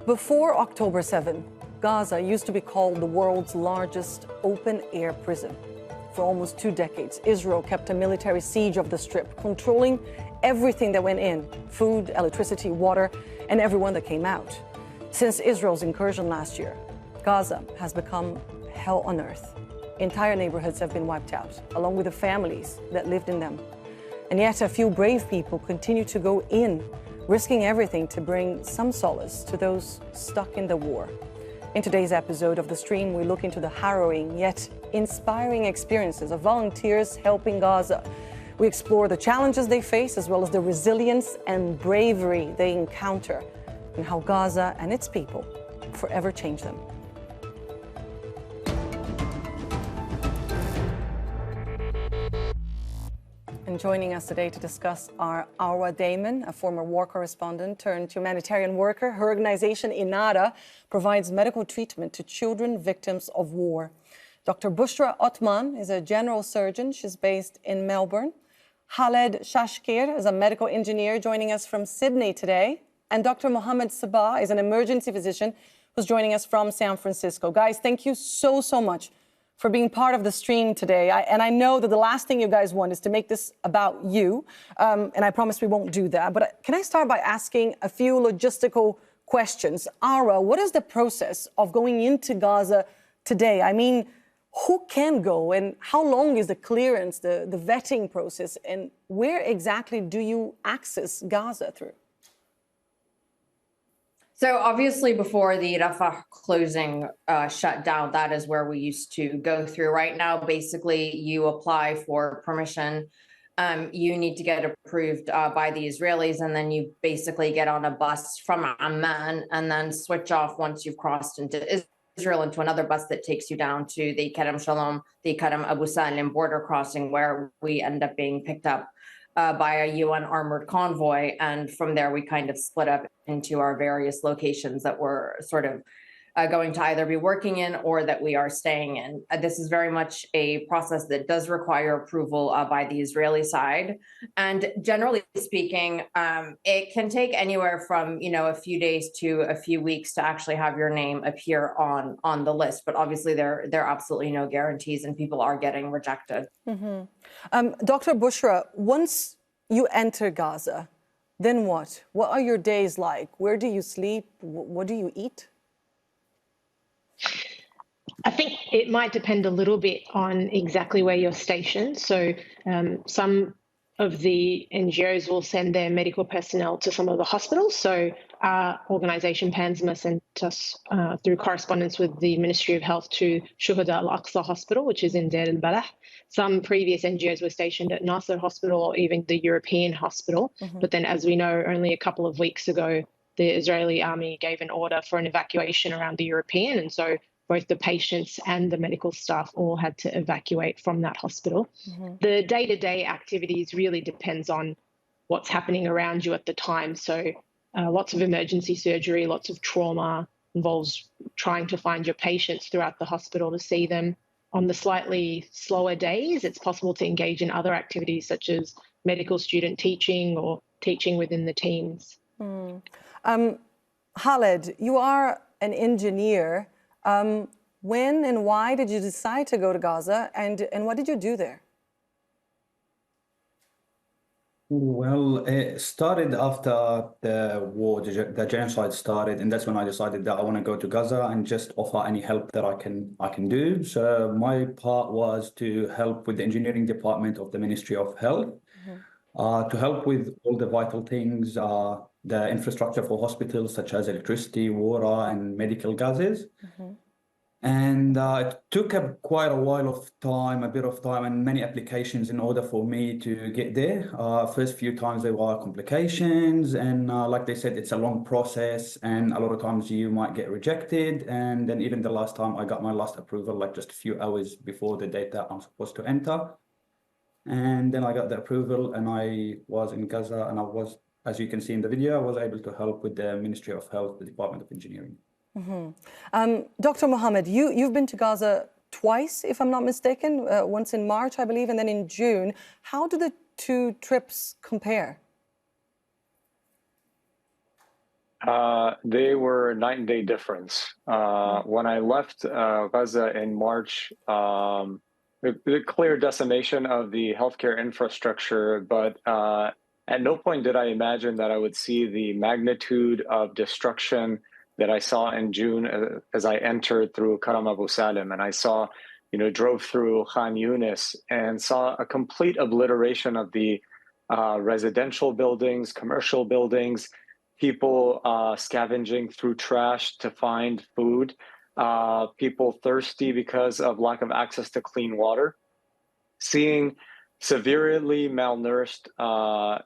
Before October 7, Gaza used to be called the world's largest open-air prison. For almost 2 decades, Israel kept a military siege of the Strip, controlling everything that went in: food, electricity, water, and everyone that came out. Since Israel's incursion last year, Gaza has become hell on earth. Entire neighborhoods have been wiped out, along with the families that lived in them. And yet a few brave people continue to go in, risking everything to bring some solace to those stuck in the war. In today's episode of The Stream, we look into the harrowing yet inspiring experiences of volunteers helping Gaza. We explore the challenges they face, as well as the resilience and bravery they encounter, and how Gaza and its people forever change them. And joining us today to discuss are Arwa Damon, a former war correspondent turned humanitarian worker. Her organization, INARA, provides medical treatment to children victims of war. Dr. Bushra Othman is a general surgeon. She's based in Melbourne. Khaled Shakhshir is a medical engineer joining us from Sydney today. And Dr. Mohammad Subeh is an emergency physician who's joining us from San Francisco. Guys, thank you so much for being part of the stream today. And I know that the last thing you guys want is to make this about you, and I promise we won't do that. But can I start by asking a few logistical questions? Ara, what is the process of going into Gaza today? I mean, who can go, and how long is the clearance, the vetting process, and where exactly do you access Gaza through? So obviously before the Rafah closing shut down, that is where we used to go through. Right now, basically, you apply for permission. You need to get approved by the Israelis, and then you basically get on a bus from Amman and then switch off once you've crossed into Israel into another bus that takes you down to the Kerem Shalom, the Kerem Abu Salim border crossing, where we end up being picked up by a UN armored convoy. And from there, we kind of split up into our various locations that we're sort of going to either be working in or that we are staying in. This is very much a process that does require approval by the Israeli side. And generally speaking, it can take anywhere from, a few days to a few weeks to actually have your name appear on the list. But obviously, there are absolutely no guarantees, and people are getting rejected. Mm-hmm. Dr. Bushra, once you enter Gaza, then what? What are your days like? Where do you sleep? What do you eat? I think it might depend a little bit on exactly where you're stationed. So some of the NGOs will send their medical personnel to some of the hospitals. So our organisation, PANSMA, sent us through correspondence with the Ministry of Health to Shuhada Al-Aqsa Hospital, which is in Deir al-Balah. Some previous NGOs were stationed at Nasser Hospital or even the European Hospital. Mm-hmm. But then, as we know, only a couple of weeks ago, the Israeli army gave an order for an evacuation around the European. And so both the patients and the medical staff all had to evacuate from that hospital. Mm-hmm. The day-to-day activities really depends on what's happening around you at the time. So lots of emergency surgery, lots of trauma, involves trying to find your patients throughout the hospital to see them. On the slightly slower days, it's possible to engage in other activities such as medical student teaching or teaching within the teams. Mm. Khaled, you are an engineer. When and why did you decide to go to Gaza, and what did you do there? Well, it started after the war, the genocide started, and that's when I decided that I want to go to Gaza and just offer any help that I can do. So my part was to help with the engineering department of the Ministry of Health, mm-hmm. To help with all the vital things, the infrastructure for hospitals such as electricity, water, and medical gases. Mm-hmm. And it took quite a while of time, a bit of time, and many applications in order for me to get there. First few times there were complications, and like they said, it's a long process, and a lot of times you might get rejected. And then even the last time I got my last approval, like just a few hours before the date that I'm supposed to enter. And then I got the approval, and I was in Gaza, and I was, as you can see in the video, I was able to help with the Ministry of Health, the Department of Engineering. Mm-hmm. Dr. Mohammed, you've been to Gaza twice, if I'm not mistaken, once in March, I believe, and then in June. How do the two trips compare? They were night and day difference. When I left Gaza in March, the clear decimation of the healthcare infrastructure, but at no point did I imagine that I would see the magnitude of destruction that I saw in June as I entered through Karam Abu Salim, and I saw, drove through Khan Yunis and saw a complete obliteration of the residential buildings, commercial buildings, people scavenging through trash to find food, people thirsty because of lack of access to clean water, seeing severely malnourished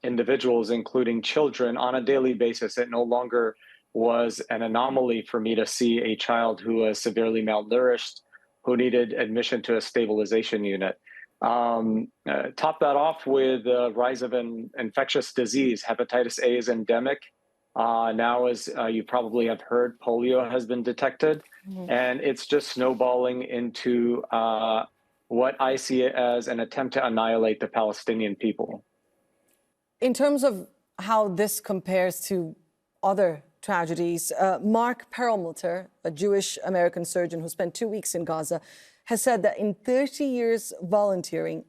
individuals, including children, on a daily basis. It no longer was an anomaly for me to see a child who was severely malnourished, who needed admission to a stabilization unit. Top that off with the rise of an infectious disease. Hepatitis A is endemic. Now, as you probably have heard, polio has been detected, and it's just snowballing into what I see as an attempt to annihilate the Palestinian people. In terms of how this compares to other tragedies, Mark Perlmutter, a Jewish-American surgeon who spent 2 weeks in Gaza, has said that in 30 years volunteering,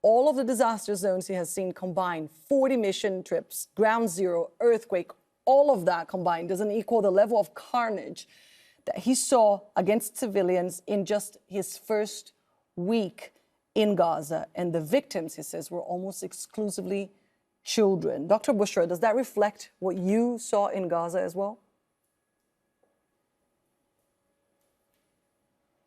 all of the disaster zones he has seen combined, 40 mission trips, ground zero, earthquake, all of that combined doesn't equal the level of carnage that he saw against civilians in just his first week in Gaza. And the victims, he says, were almost exclusively children. Dr. Bushra, does that reflect what you saw in Gaza as well?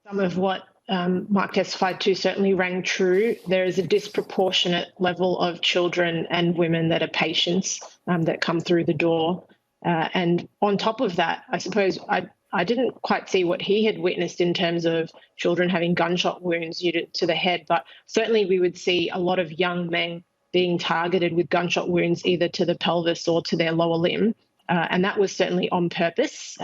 Some of what Mark testified to certainly rang true. There is a disproportionate level of children and women that are patients that come through the door. And on top of that, I suppose I didn't quite see what he had witnessed in terms of children having gunshot wounds to the head, but certainly we would see a lot of young men being targeted with gunshot wounds either to the pelvis or to their lower limb. And that was certainly on purpose.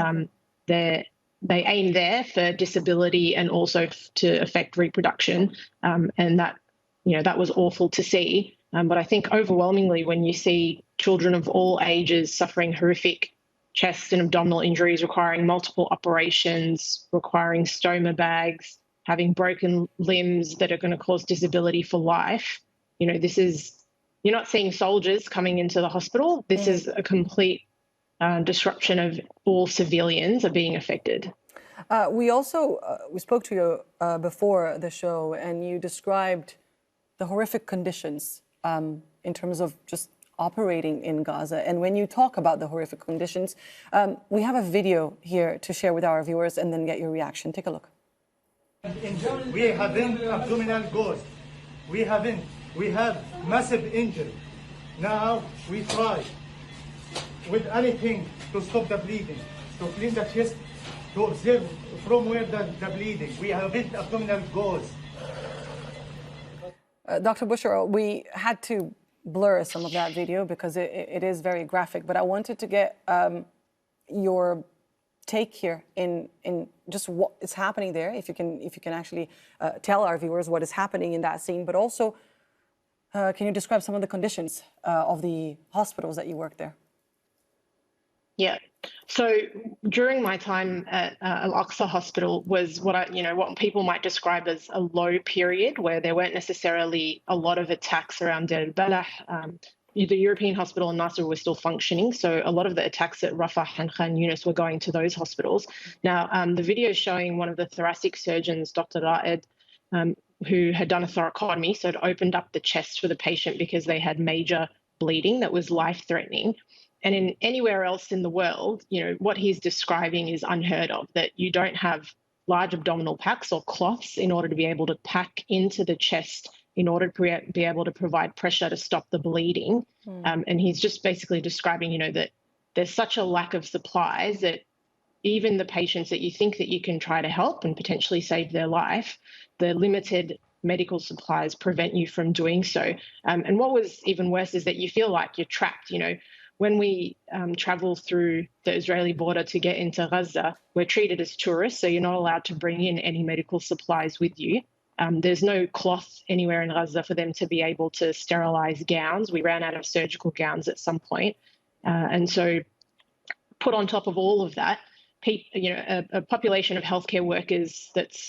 They aim there for disability and also to affect reproduction. And that was awful to see. But I think overwhelmingly when you see children of all ages suffering horrific chest and abdominal injuries, requiring multiple operations, requiring stoma bags, having broken limbs that are going to cause disability for life, you're not seeing soldiers coming into the hospital. This is a complete disruption of all civilians are being affected. We spoke to you before the show, and you described the horrific conditions in terms of just operating in Gaza. And when you talk about the horrific conditions, we have a video here to share with our viewers and then get your reaction. Take a look. We haven't abdominal ghost. We have massive injury. Now we try with anything to stop the bleeding, to clean the chest, to observe from where the bleeding. We haven't abdominal gauze. Dr. Bushra, we had to blur some of that video because it is very graphic, but I wanted to get your take here in just what is happening there, if you can actually tell our viewers what is happening in that scene, but also can you describe some of the conditions of the hospitals that you work there? Yeah. So during my time at Al-Aqsa Hospital was what people might describe as a low period where there weren't necessarily a lot of attacks around Deir al-Balah. The European hospital in Nasser was still functioning, so a lot of the attacks at Rafah and Khan Yunis were going to those hospitals. Now, the video is showing one of the thoracic surgeons, Dr. Raed, who had done a thoracotomy, so it opened up the chest for the patient because they had major bleeding that was life-threatening. And in anywhere else in the world, what he's describing is unheard of, that you don't have large abdominal packs or cloths in order to be able to pack into the chest in order to be able to provide pressure to stop the bleeding. And he's just basically describing, that there's such a lack of supplies that even the patients that you think that you can try to help and potentially save their life, the limited medical supplies prevent you from doing so. And what was even worse is that you feel like you're trapped, When we travel through the Israeli border to get into Gaza, we're treated as tourists, so you're not allowed to bring in any medical supplies with you. There's no cloth anywhere in Gaza for them to be able to sterilize gowns. We ran out of surgical gowns at some point. And so put on top of all of that, a population of healthcare workers that's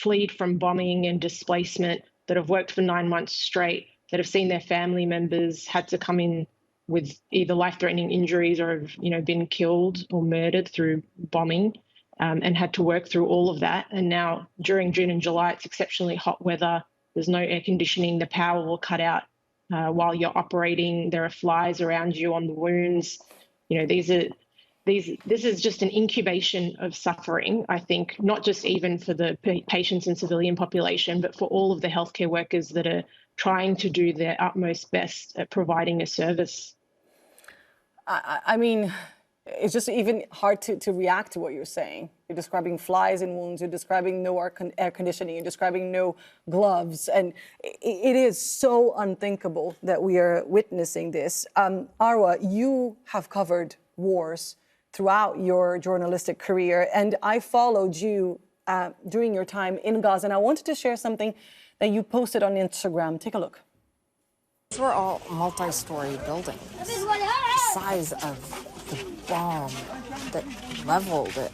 fled from bombing and displacement, that have worked for 9 months straight, that have seen their family members had to come in with either life-threatening injuries or have, been killed or murdered through bombing, and had to work through all of that. And now during June and July, it's exceptionally hot weather. There's no air conditioning. The power will cut out while you're operating. There are flies around you on the wounds. This is just an incubation of suffering, I think, not just even for the patients and civilian population, but for all of the healthcare workers that are trying to do their utmost best at providing a service. I mean, it's just even hard to react to what you're saying. You're describing flies in wounds, you're describing no air conditioning, you're describing no gloves. And it is so unthinkable that we are witnessing this. Arwa, you have covered wars throughout your journalistic career, and I followed you during your time in Gaza. And I wanted to share something that you posted on Instagram. Take a look. These were all multi-story buildings. The size of the bomb that leveled it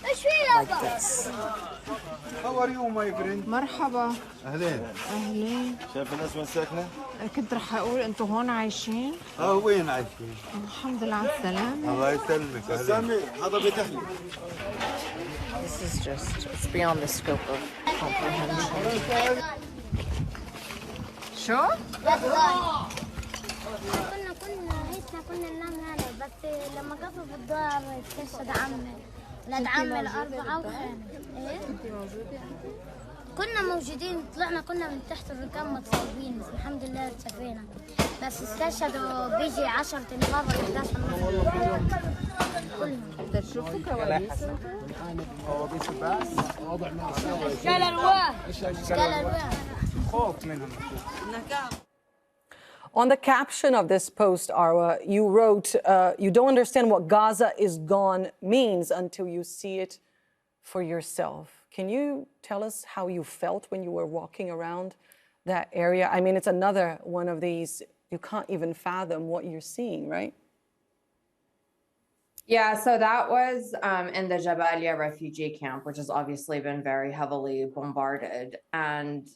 like this. How are you, my friend? مرحبا. أهلين. أهلين. شايف الناس وين ساكنة؟ كنت رح أقول أنتوا هون عايشين؟ وين عايشين؟ الحمد لله على السلامة. الله يسلمك. سامي هذا بيتحلي. This is just, it's beyond the scope of comprehension. شو؟ كنا ننام هنا بس لما قفوا في الدار استشهد عمي ولاد عمي الأربعة وخانة. إيه؟ كنا موجودين طلعنا كنا من تحت الركام متصابين بس الحمد لله ارتفينا بس استشهدوا بيجي 10 تنفار ولا 11 نفر كلهم. شفتوا كواليس؟ كوابيس الباس وضع ما اشكال ألوان اشكال ألوان خوف منهم. On the caption of this post, Arwa, you wrote, you don't understand what Gaza is gone means until you see it for yourself. Can you tell us how you felt when you were walking around that area? I mean, it's another one of these, you can't even fathom what you're seeing, right? Yeah, so that was in the Jabalia refugee camp, which has obviously been very heavily bombarded. And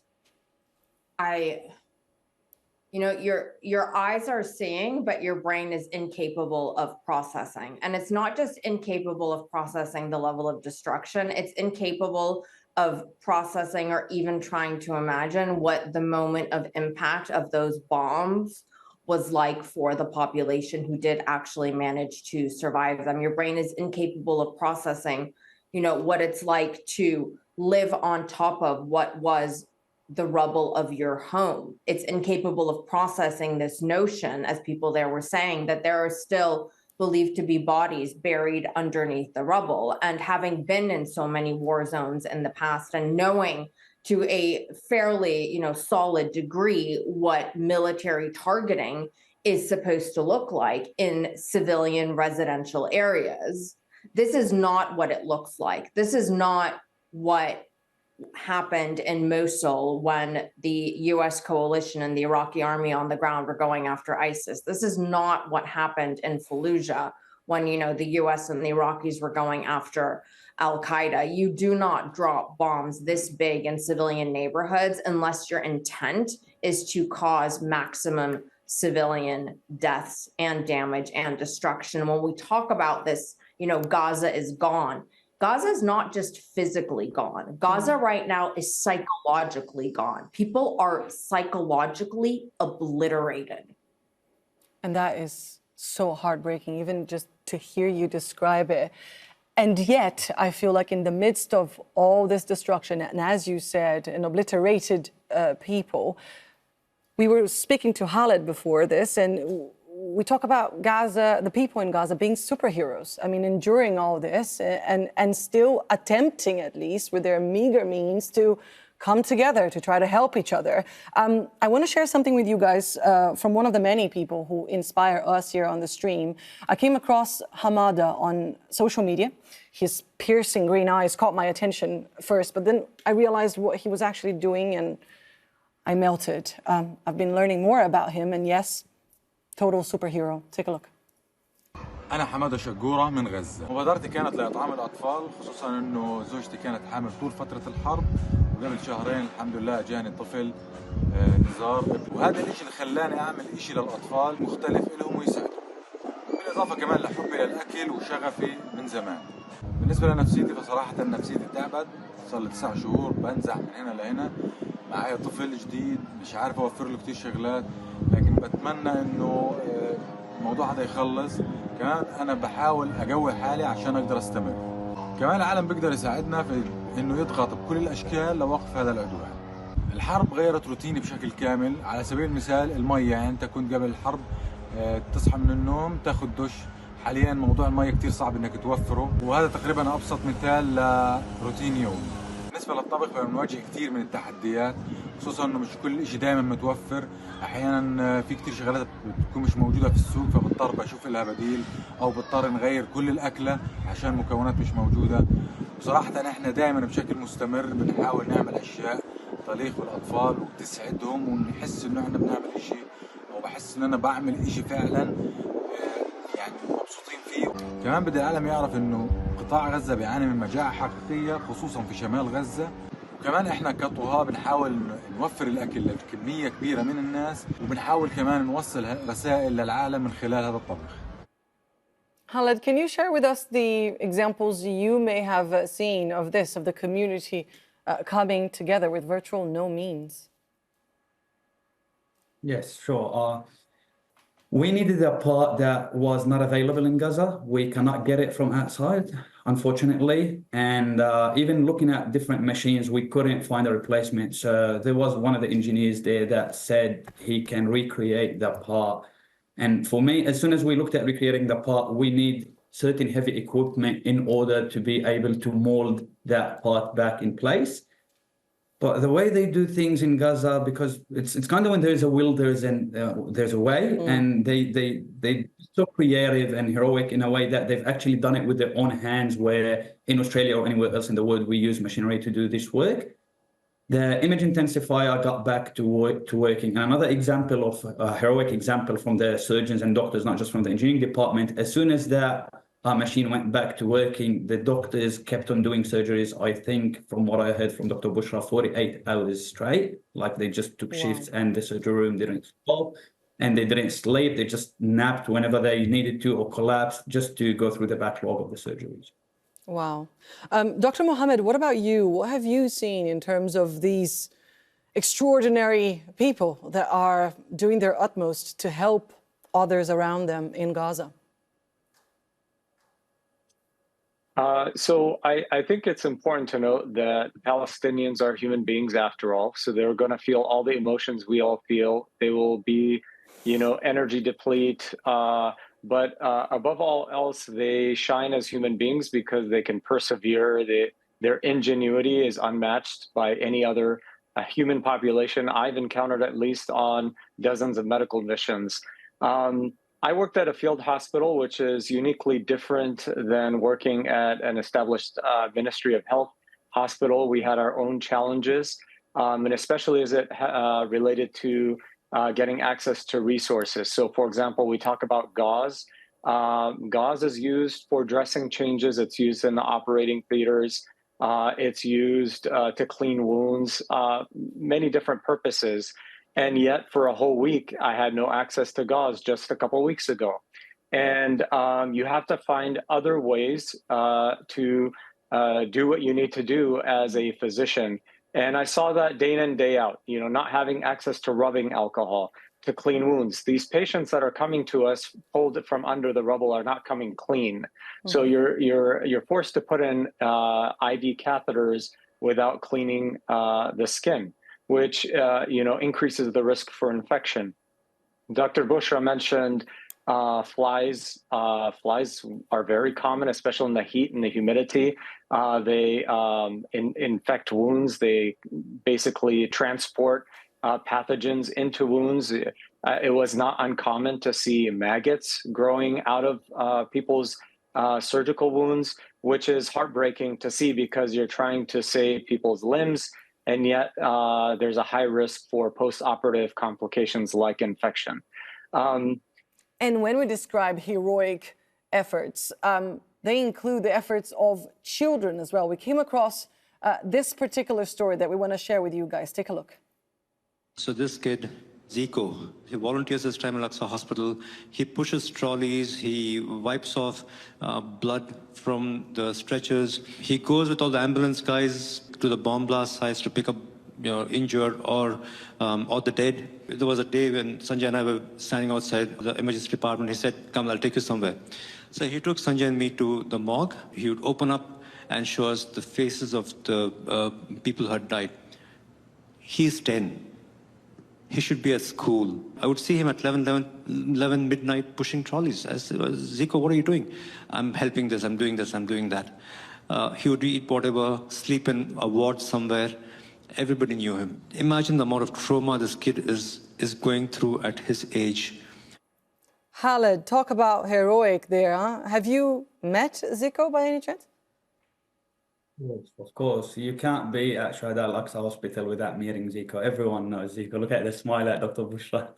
your eyes are seeing, but your brain is incapable of processing. And it's not just incapable of processing the level of destruction, it's incapable of processing or even trying to imagine what the moment of impact of those bombs was like for the population who did actually manage to survive them. Your brain is incapable of processing, what it's like to live on top of what was the rubble of your home. It's incapable of processing this notion, as people there were saying, that there are still believed to be bodies buried underneath the rubble. And having been in so many war zones in the past and knowing to a fairly, solid degree what military targeting is supposed to look like in civilian residential areas, this is not what it looks like. This is not what happened in Mosul when the US coalition and the Iraqi army on the ground were going after ISIS. This is not what happened in Fallujah when, the US and the Iraqis were going after Al-Qaeda. You do not drop bombs this big in civilian neighborhoods unless your intent is to cause maximum civilian deaths and damage and destruction. When we talk about this, Gaza is gone. Gaza is not just physically gone. Gaza right now is psychologically gone. People are psychologically obliterated. And that is so heartbreaking, even just to hear you describe it. And yet, I feel like in the midst of all this destruction, and as you said, an obliterated people, we were speaking to Khaled before this, and we talk about Gaza, the people in Gaza being superheroes. I mean, enduring all this and still attempting, at least with their meager means, to come together to try to help each other. I want to share something with you guys from one of the many people who inspire us here on the stream. I came across Hamada on social media. His piercing green eyes caught my attention first, but then I realized what he was actually doing and I melted. I've been learning more about him, and yes, total superhero. Take a look. أنا حمادة شقورة من غزة. مبادرتي كانت لإطعام الأطفال، خصوصاً إنه زوجتي كانت حامل طول فترة الحرب، وقبل شهرين الحمد لله جاني طفل نزار، وهذا الإشي اللي خلاني أعمل إشي للأطفال مختلف لهم ويساعدهم. بالإضافة كمان لحبي للأكل وشغفي من زمان. بالنسبة لنفسيتي فصراحة نفسيتي تعبت، صار لي 9 شهور بنزع من هنا لهنا، معايا طفل جديد مش عارف أوفر له كتير شغلات، لكن بتمنى إنه الموضوع هذا يخلص. كمان أنا بحاول أقوي حالي عشان أقدر أستمر. كمان العالم بيقدر يساعدنا في إنه يضغط بكل الأشكال لوقف هذا العدوان. الحرب غيرت روتيني بشكل كامل. على سبيل المثال المية، يعني أنت كنت قبل الحرب تصحى من النوم تاخد دش، حاليا موضوع المية كتير صعب إنك توفره، وهذا تقريبا أبسط مثال لروتين يومي. بالنسبة للطبخ بنواجه كتير من التحديات، خصوصا إنه مش كل شيء دائما متوفر. أحيانا في كتير شغلات بتكون مش موجودة في السوق، فبضطر بشوف لها بديل أو بضطر نغير كل الأكلة عشان مكونات مش موجودة. بصراحة إحنا دائما بشكل مستمر بنحاول نعمل أشياء تليق بالأطفال وتسعدهم، ونحس إنه إحنا بنعمل إشي، أو بحس إن أنا بعمل إشي فعلا يعني مبسوطين فيه. كمان بدي العالم يعرف إنه قطاع غزة بيعاني من مجاعة حقيقية خصوصا في شمال غزة، وكمان إحنا كطهاة بنحاول نوفر الأكل لكمية كبيرة من الناس، وبنحاول كمان نوصل رسائل للعالم من خلال هذا الطبخ. Khaled, can you share with us the examples you may have seen of this, of the community coming together with virtual no means? Yes, sure. We needed a part that was not available in Gaza. We cannot get it from outside, unfortunately. And even looking at different machines, we couldn't find a replacement. So there was one of the engineers there that said he can recreate the part. And for me, as soon as we looked at recreating the part, we need certain heavy equipment in order to be able to mold that part back in place. But the way they do things in Gaza, because it's kind of when there's a will, there's a way, and they so creative and heroic in a way that they've actually done it with their own hands. Where in Australia or anywhere else in the world we use machinery to do this work. The image intensifier got back to working. Another example of a heroic example from the surgeons and doctors, not just from the engineering department. As soon as that machine went back to working, the doctors kept on doing surgeries, I think, from what I heard from Dr. Bushra, 48 hours straight. Like they just took shifts and the surgery room didn't stop and they didn't sleep. They just napped whenever they needed to or collapsed just to go through the backlog of the surgeries. Wow. Dr. Mohammed, what about you? What have you seen in terms of these extraordinary people that are doing their utmost to help others around them in Gaza? So I think it's important to note that Palestinians are human beings after all. So they're going to feel all the emotions we all feel. They will be, energy deplete. But above all else, they shine as human beings because they can persevere. Their ingenuity is unmatched by any other human population I've encountered, at least on dozens of medical missions. I worked at a field hospital, which is uniquely different than working at an established Ministry of Health hospital. We had our own challenges, and especially as it related to getting access to resources. So, for example, we talk about gauze. Gauze is used for dressing changes. It's used in the operating theaters. It's used to clean wounds, many different purposes. And yet for a whole week, I had no access to gauze just a couple of weeks ago. And you have to find other ways to do what you need to do as a physician. And I saw that day in and day out, not having access to rubbing alcohol, to clean wounds. These patients that are coming to us pulled from under the rubble are not coming clean. Mm-hmm. So you're forced to put in IV catheters without cleaning the skin, which increases the risk for infection. Dr. Bushra mentioned flies. Flies are very common, especially in the heat and the humidity. They infect wounds. They basically transport pathogens into wounds. It was not uncommon to see maggots growing out of people's surgical wounds, which is heartbreaking to see because you're trying to save people's limbs, and yet there's a high risk for post-operative complications like infection. And when we describe heroic efforts. They include the efforts of children as well. We came across this particular story that we want to share with you guys. Take a look. So this kid, Ziko, he volunteers at Time Al-Aqsa Hospital. He pushes trolleys. He wipes off blood from the stretchers. He goes with all the ambulance guys to the bomb blast sites to pick up injured or the dead. There was a day when Sanjay and I were standing outside the emergency department. He said, "Come, I'll take you somewhere." So he took Sanjay and me to the morgue. He would open up and show us the faces of the people who had died. He's 10. He should be at school. I would see him at 11 midnight pushing trolleys. I said, "Ziko, what are you doing?" "I'm helping this, I'm doing this, I'm doing that." He would eat whatever, sleep in a ward somewhere. Everybody knew him. Imagine the amount of trauma this kid is going through at his age. Khaled, talk about heroic there, huh? Have you met Ziko by any chance? Yes, of course. You can't be at Shuhada Al-Aqsa Hospital without meeting Ziko. Everyone knows Ziko. Look at the smile at Dr. Bushra.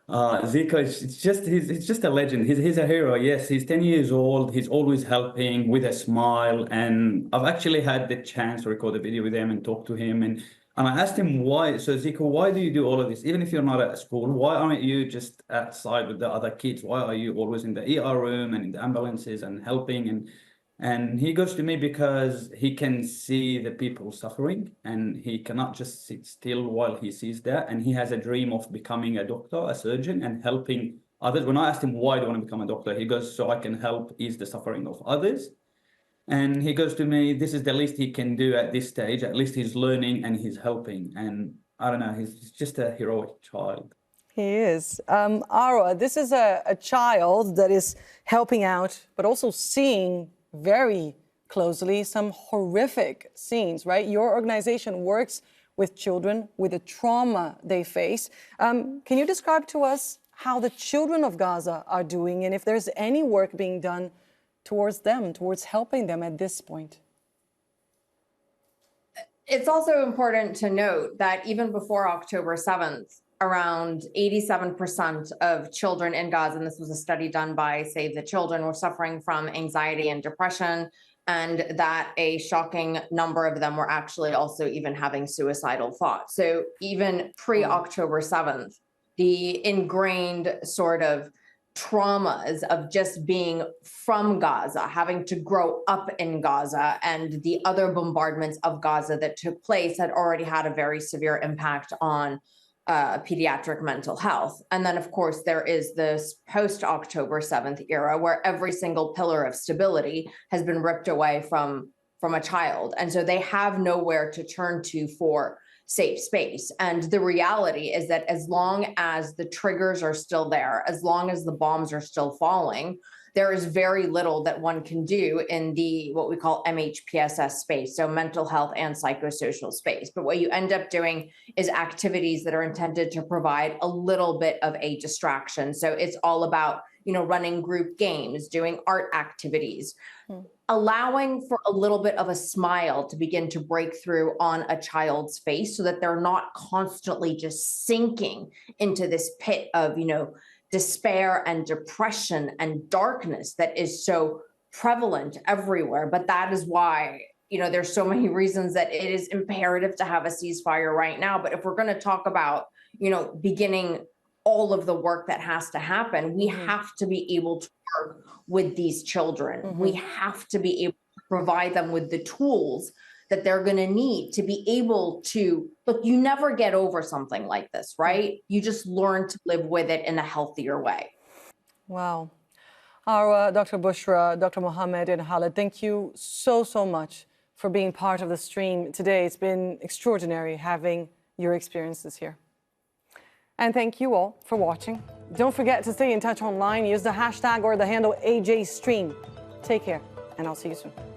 Ziko, he's just a legend. He's a hero. Yes, he's 10 years old. He's always helping with a smile. And I've actually had the chance to record a video with him and talk to him. And I asked him why. So Ziko, why do you do all of this? Even if you're not at school, why aren't you just outside with the other kids? Why are you always in the ER room and in the ambulances and helping? And he goes to me because he can see the people suffering and he cannot just sit still while he sees that. And he has a dream of becoming a doctor, a surgeon, and helping others. When I asked him, why do you want to become a doctor? He goes, so I can help ease the suffering of others. And he goes to me, this is the least he can do at this stage. At least he's learning and he's helping. And I don't know, he's just a heroic child. He is. Arwa, this is a child that is helping out, but also seeing very closely some horrific scenes, right? Your organization works with children with the trauma they face. Can you describe to us how the children of Gaza are doing and if there's any work being done towards them, towards helping them at this point? It's also important to note that even before October 7th, around 87% of children in Gaza, and this was a study done by Save the Children, were suffering from anxiety and depression, and that a shocking number of them were actually also even having suicidal thoughts. So even pre-October 7th, the ingrained sort of traumas of just being from Gaza, having to grow up in Gaza, and the other bombardments of Gaza that took place had already had a very severe impact on pediatric mental health. And then, of course, there is this post-October 7th era where every single pillar of stability has been ripped away from a child. And so they have nowhere to turn to for safe space. And the reality is that as long as the triggers are still there, as long as the bombs are still falling, there is very little that one can do in the what we call MHPSS space, so mental health and psychosocial space. But what you end up doing is activities that are intended to provide a little bit of a distraction. So it's all about, running group games, doing art activities, allowing for a little bit of a smile to begin to break through on a child's face so that they're not constantly just sinking into this pit of, despair and depression and darkness that is so prevalent everywhere. But that is why, there's so many reasons that it is imperative to have a ceasefire right now. But if we're going to talk about, beginning all of the work that has to happen, we have to be able to work with these children. We have to be able to provide them with the tools that they're going to need to be able to, look, you never get over something like this, right? You just learn to live with it in a healthier way. Wow. Arwa, Dr. Bushra, Dr. Mohammed, and Khaled, thank you so much for being part of the stream today. It's been extraordinary having your experiences here. And thank you all for watching. Don't forget to stay in touch online. Use the hashtag or the handle AJStream. Take care, and I'll see you soon.